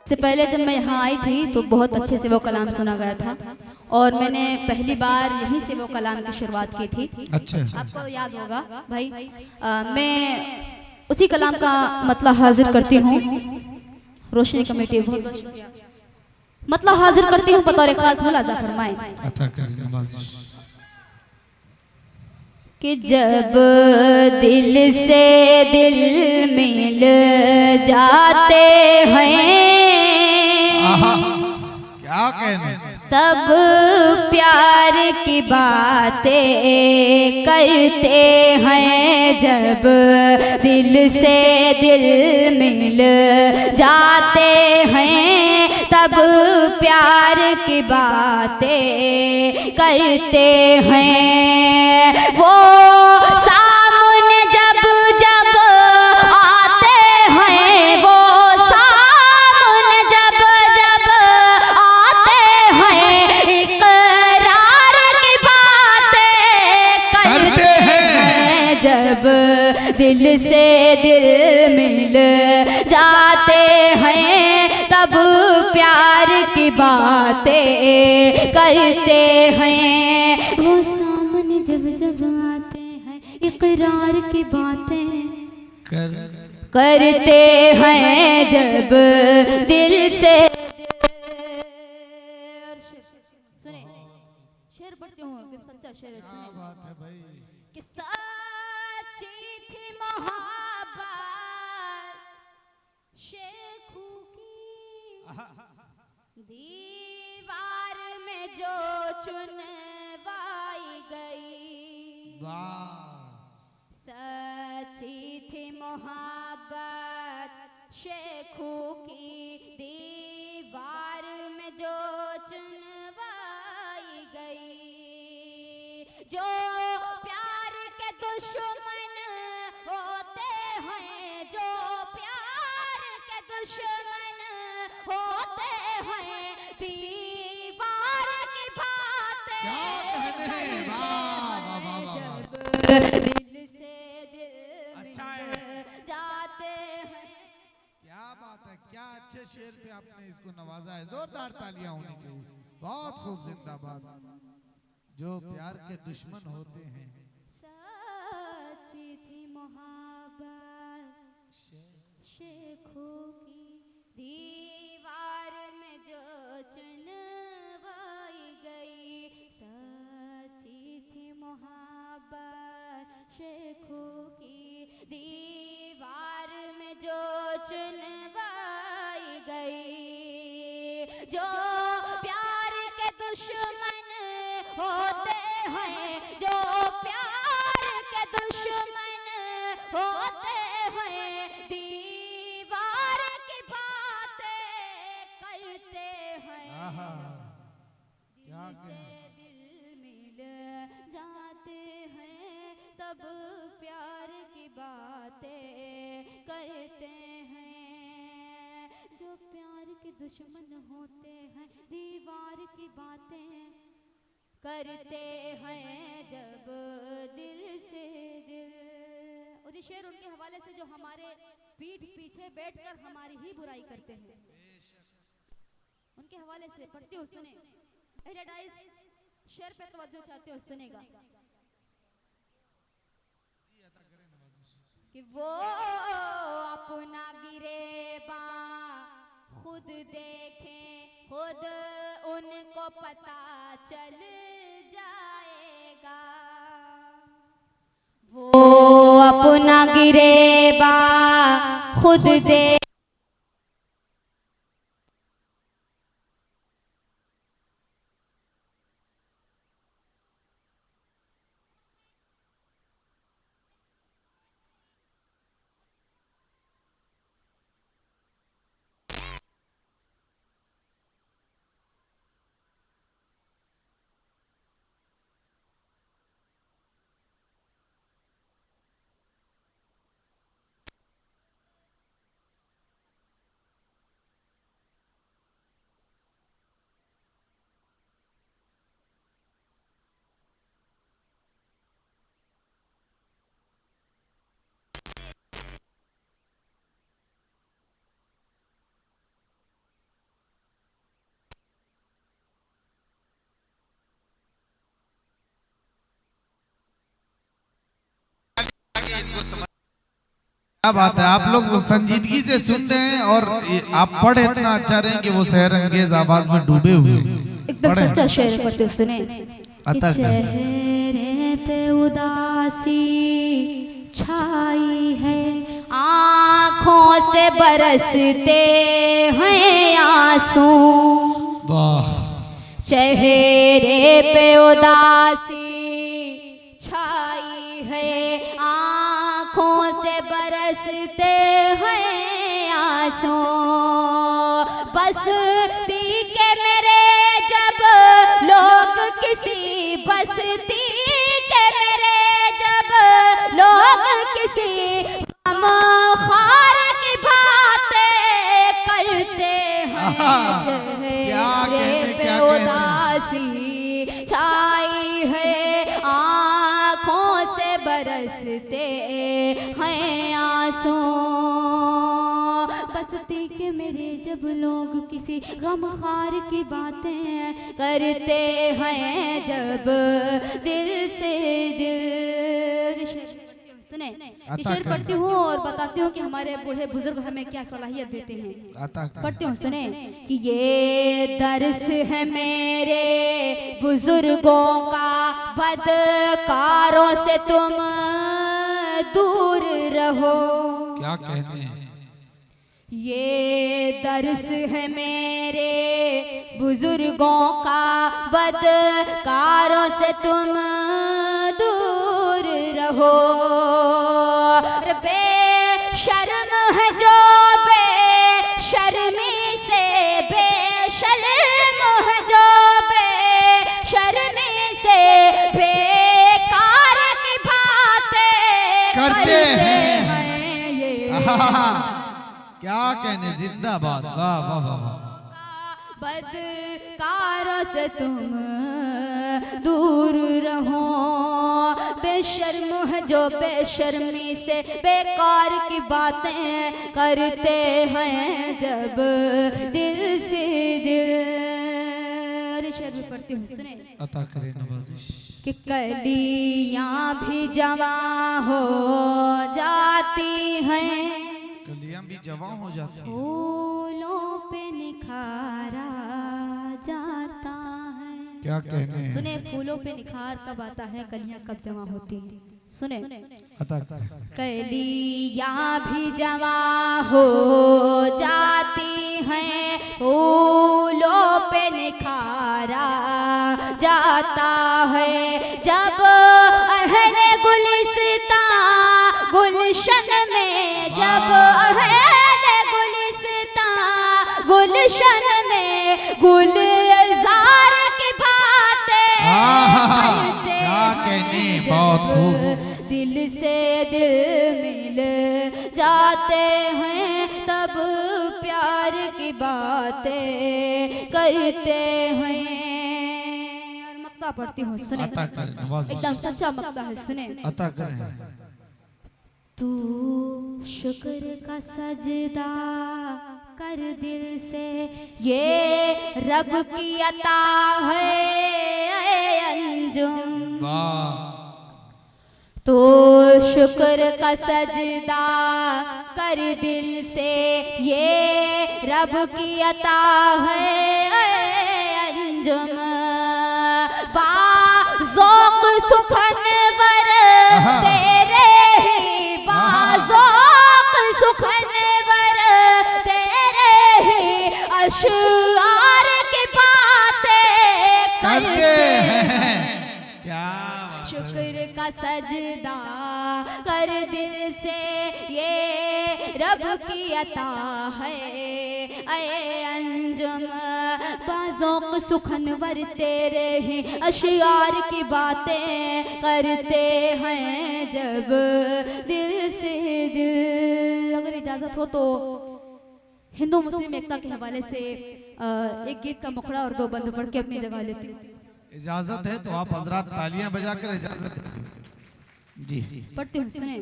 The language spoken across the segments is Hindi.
इससे पहले जब मैं यहाँ आई थी तो बहुत अच्छे से वो कलाम सुना गया था और मैंने पहली बार यहीं से वो कलाम की शुरुआत की थी। अच्छा आपको याद होगा भाई। मैं उसी कलाम का मतलब हाजिर करती हूँ। रोशनी कमेटी बहुत बहुत शुक्रिया। मतलब हाजिर करती हूँ बतौर खास मुलाजा फरमाएं अता कर नवाजिश कि जब दिल से दिल मिल जाते हैं क्या कहने तब प्यार की बातें करते हैं। जब दिल से दिल मिल जाते हैं तब प्यार की बातें करते हैं। वो सामने जब जब आते हैं, वो सामने जब जब आते हैं इकरार की बातें करते हैं। जब दिल से दिल मिल जाते हैं तब प्यार की बातें करते हैं। वो सामने जब जब आते हैं इकरार की बातें करते हैं। जब दिल से सुने शेर पढ़ती हूँ एकदम सच्चा शेर है। क्या बात है भाई। कि सच्ची थी मोहब्बत शेखू की दीवार में जो चुनवाई गई। सच्ची थी मोहब्बत शेखू की दीवार में जो चुनवाई गई। जो प्यार के दुश्मन होते हैं, जो प्यार के दुश्मन होते हैं दीवार की बातें जब दिल से दिल मिल जाते हैं। क्या बात है, क्या अच्छे शेर पे आपने इसको नवाजा है। जोरदार तालियां होनी चाहिए। बहुत खूब, जिंदाबाद। जो प्यार के दुश्मन होते हैं सच्ची थी मोहब्बत शेखू की दीवार में जो चुनवाई गई। सच्ची थी मोहब्बत शेखू की दीवार में जो चुनवाई गई। जो प्यार के दुश्मन होते हैं, जो प्यार के दुश्मन होते हैं दीवार की बातें करते हैं। दिल से दिल मिल जाते हैं तब प्यार की बातें करते हैं। जो प्यार के दुश्मन होते हैं दीवार की बातें करते हैं। जब दिल से दिल और ये शेर उनके हवाले से जो हमारे पीठ पीछे बैठकर हमारी ही बुराई करते हैं, उनके हवाले से पढ़ती हूँ। सुने शेर पे तवज्जो चाहते हो, सुनेगा कि वो अपना गिरेबा खुद देखें, खुद उनको पता चल जाएगा। वो अपना गिरेबा खुद दे इनको समझ। क्या बात है, आप लोग संजीदगी से सुन रहे हैं और आप पढ़ इतना अच्छा रहे हैं कि वो शहर अंगेज आवाज में डूबे हुए एकदम सच्चा शेर पढ़ते हो, सुने। अतः चेहरे पे उदासी छाई है, आँखों से बरसते हैं आंसू। वाह। चेहरे पे उदासी छाई है, आँखों से बरसते हैं आंसू। बस्ती के मेरे जब लोग किसी बस्ती के मेरे जब लोग किसी गम ख़ार की बातें करते हैं, चेहरे पे उदासी छाई है, आँखों से बरसते हैं आंसू। बस्ती के मेरे जब लोग किसी गम ख़ार की बातें करते हैं, जब दिल से दिल। सुने, शेर पढ़ती हूँ और बताती हूँ कि हमारे बूढ़े बुजुर्ग हमें क्या सलाहियत देते हैं। पढ़ती हूँ, सुने कि ये दर्स है मेरे बुजुर्गों का, बदकारों से तुम दूर रहो। क्या कहते हैं? ये दर्स है मेरे बुजुर्गों का, बदकारों से तुम दूर रहो। बेशर्म है जो बेशर्मी से, बेशर्म है जो बेशर्मी से बेकार की बातें करते हैं ये। क्या कहने, जिंदाबाद। वाह वाह वाह। बदकारों से तुम दूर रहो, बेशर्म है जो बेशर्मी से बेकार की बातें करते हैं, जब दिल से दिल। अरे शेर भी पढ़ती हूँ, सुने। अता करे नवाजिश कि कलियां भी जवां हो जाती हैं, कलियां भी जवां हो जाती हैं, फूलों पे निखारा जाता है। क्या कहने हैं? सुने, फूलों पे निखार कब आता है, कलियां कब जमा होती हैं। सुने, कलियां भी जमा हो जाती हैं, फूलों पे निखारा जाता है, जब अहले गुलिस्तां गुलशन में, जब अहले गुलिस्तां गुलशन में गुलजार की बातें करते हैं, बहुत खूब। दिल से दिल मिल जाते हैं, तब प्यार की बातें करते हैं। और मक्ता पढ़ती हूँ, सुने। अता करे नवाजिश। एकदम सच्चा मक्ता है, सुने। अता करे। तू शुक्र का सजदा कर दिल से, ये रब की अता है अंजुम। वाह। तो शुक्र का सजदा कर दिल से, ये रब की अता है अंजुम। बाज़ौक़ सुखनवर तेरे ही, बाज़ौक़ सुखनवर तेरे ही अशआर की बातें करते हैं। क्या शुक्र का सजदा कर दिल से, ये रब की अता है ऐ अंजुम। बाज़ौक़ सुखनवर तेरे ही अशआर की बातें करते हैं, जब दिल से दिल। अगर इजाज़त हो तो हिंदू मुस्लिम एकता के हवाले से एक गीत का मुखड़ा और दो बंद पढ़ के अपनी जगह लेती हूँ। इजाजत है तो आप हजरात तालियां बजाकर इजाजत जी पढ़ती हूँ, सुने।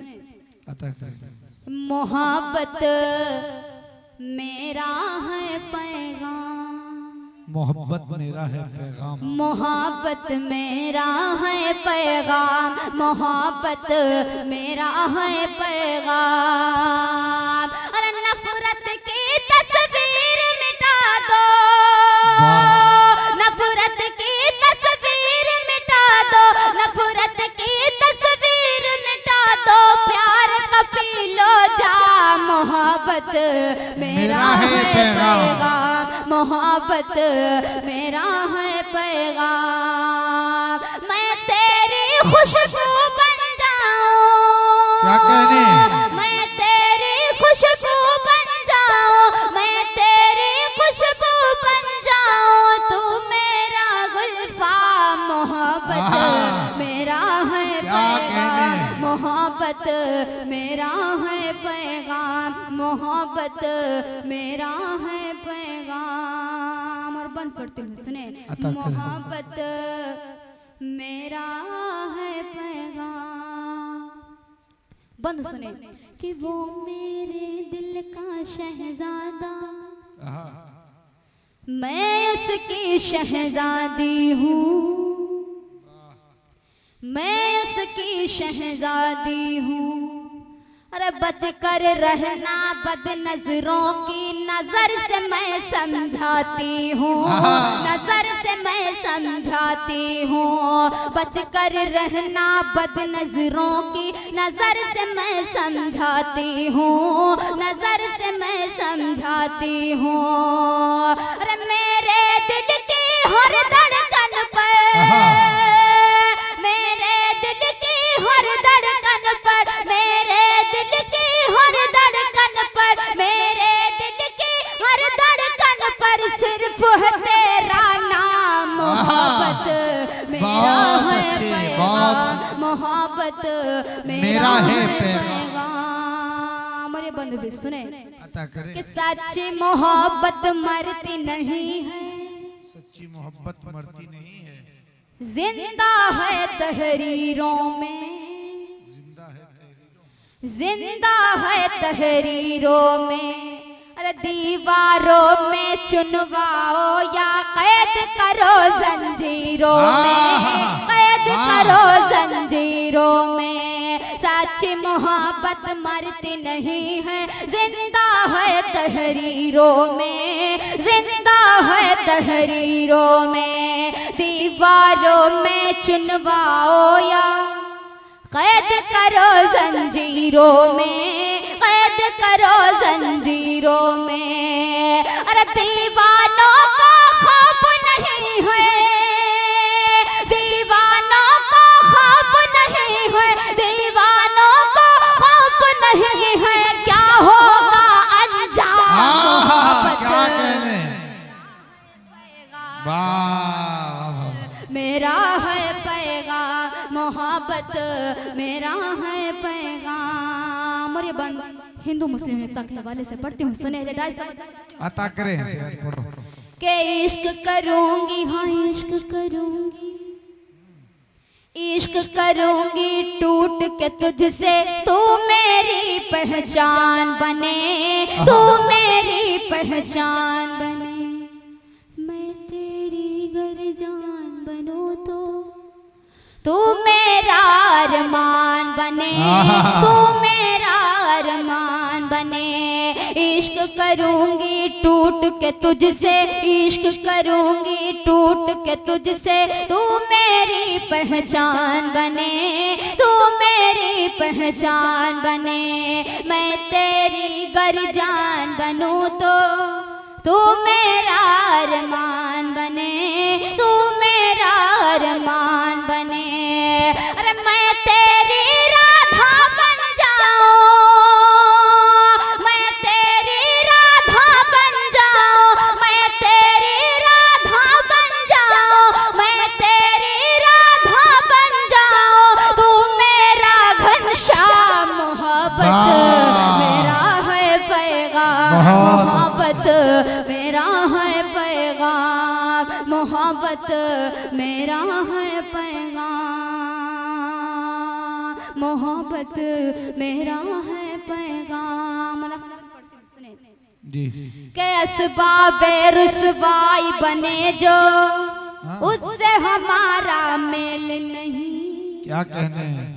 अता करे। मोहब्बत मेरा है पैगाम, मोहब्बत मेरा है पैगाम, मोहब्बत मेरा है पैगाम, मोहब्बत मेरा है पैगाम। अरे नफरत की तस्वीर मिटा दो, नफरत की तस्वीर मिटा दो, नफरत की तस्वीर मिटा दो, प्यार का पी लो जा। मोहब्बत मेरा है पैगाम, मोहब्बत मेरा है पैगाम। मैं तेरी खुशबू बन जाऊं, क्या कहने? मैं तेरी खुशबू बन जाऊं, मैं तेरी खुशबू बन जाऊं, तू मेरा गुलफा। मोहब्बत मेरा है पैगाम, मोहब्बत मेरा है पैगाम, मोहब्बत मेरा है पैगाम। और बंद पढ़ते हुए सुने, मोहब्बत मेरा है पैगाम। बंद सुने कि वो मेरे दिल का शहजादा, मैं उसकी शहजादी हूँ, मैं उसकी शहजादी हूँ। अरे बच कर रहना बद नजरों की, नजर से मैं समझाती हूँ, नजर से मैं समझाती हूँ। बच कर रहना बद नजरों की, नजर से मैं समझाती हूँ, नजर से मैं समझाती हूँ। अरे मेरे दिल की हर धड़कन पर, मेरे दिल की हर धड़कन पर, मेरे दिल की हर धड़कन पर, मेरे दिल की हर धड़कन पर सिर्फ है तेरा नाम। मोहब्बत मेरा है पैगाम, मोहब्बत मेरा है पैगाम। और ये बंद भी सुने कि सच्ची मोहब्बत मरती नहीं है, सच्ची मोहब्बत मरती नहीं है, जिंदा है तहरीरों में, जिंदा है तहरीरों में। अरे दीवारों में चुनवाओ या कैद करो जंजीरों में, कैद करो जंजीरों में। सच्ची मोहब्बत मरती नहीं है, जिंदा है तहरीरों में, जिंदा है तहरीरों में। दीवारों में चुनवाओ या कैद करो जंजीरों में, कैद करो जंजीरों में। अरे दीवानों को खौफ नहीं है, दीवानों को खौफ नहीं है, दीवानों को खौफ नहीं है, क्या होगा अंजाम। क्या कहने? मेरा है पैगाम, मोहब्बत मेरा है पैगाम। और ये बंद हिंदू मुस्लिम एकता के हवाले से पढ़ती हूँ, सुने अता करें पढ़ो। के इश्क करूंगी, हाँ इश्क करूंगी, इश्क करूंगी टूट के तुझसे, तू मेरी पहचान बने, तू मेरी पहचान बने। मैं तेरी गर जान बनूं तो तू मेरा अरमान बने, तू मेरा अरमान बने। इश्क करूंगी टूट के तुझसे, इश्क करूंगी टूट के तुझसे, तू मेरी पहचान बने, तू मेरी पहचान बने। मैं तेरी गर जान बनूं तो तू मेरा अरमान बने, तू मेरा अरमान बने। अरे मैं तेरी राधा बन जाऊं, मैं तेरी राधा बन जाऊं, मैं तेरी राधा बन जाऊं, मैं तेरी राधा बन जाऊं, तू मेरा घनश्याम। मोहब्बत मेरा है पैगाम, मोहब्बत मेरा है पैगाम, मोहब्बत मेरा है पैगाम, मोहब्बत मेरा है पैगाम। जी के असबाबे रुसवाई बने जो उससे हमारा मेल नहीं। क्या कहने हैं?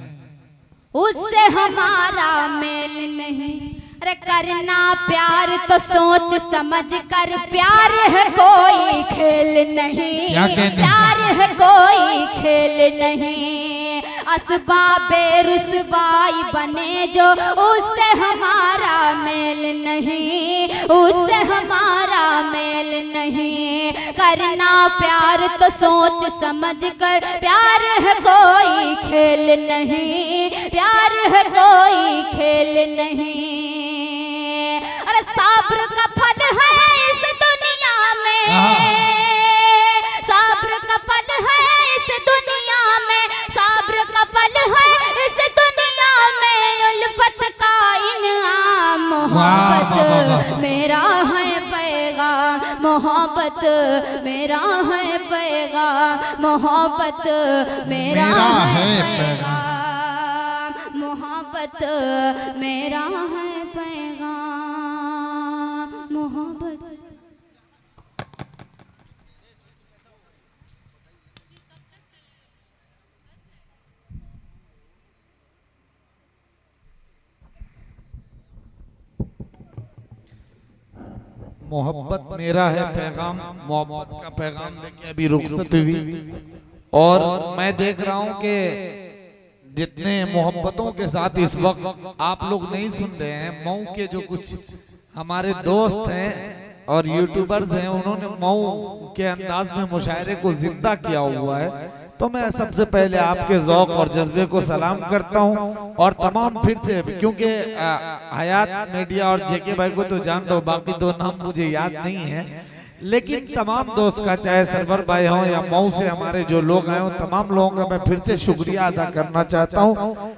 उससे हमारा मेल नहीं। अरे करना प्यार तो सोच समझ कर, प्यार है कोई खेल नहीं। क्या कहने? प्यार है कोई खेल नहीं। असबाबे रुसवाई बने जो उससे हमारा मेल नहीं। उससे हमारा मेल नहीं। करना प्यार तो सोच समझ कर, प्यार है कोई खेल नहीं। प्यार है कोई खेल नहीं। अरे सब्र का फल है इस दुनिया में। सब्र का फल है इस दुनिया में। सब्र का फल है इस दुनिया में। उल्फत का इनाम मोहब्बत मेरा है पैगाम। मोहब्बत मेरा है पैगाम। मोहब्बत मेरा है पैगाम। मोहब्बत मेरा है पैगाम। मोहब्बत मोहब्बत मेरा है पैगाम। मोहब्बत का पैगाम देके अभी रुखसत हुई और मैं देख रहा हूं कि जितने मोहब्बतों के साथ इस वक्त आप लोग नहीं सुन रहे हैं, मऊ के जो कुछ हमारे दोस्त हैं और यूट्यूबर्स हैं, उन्होंने मऊ के अंदाज में मुशायरे को जिंदा किया हुआ है। तो मैं सबसे पहले आपके ज़ौक़ और जज्बे को सलाम करता हूं और तमाम फिर से, क्योंकि हयात मीडिया और जेके भाई को तो जान दो, बाकी दो नाम मुझे याद नहीं है, लेकिन तमाम दोस्त का, चाहे सरवर भाई हों या मऊ से हमारे जो लोग आए हों, तमाम लोगों का मैं फिर से शुक्रिया अदा करना चाहता हूं।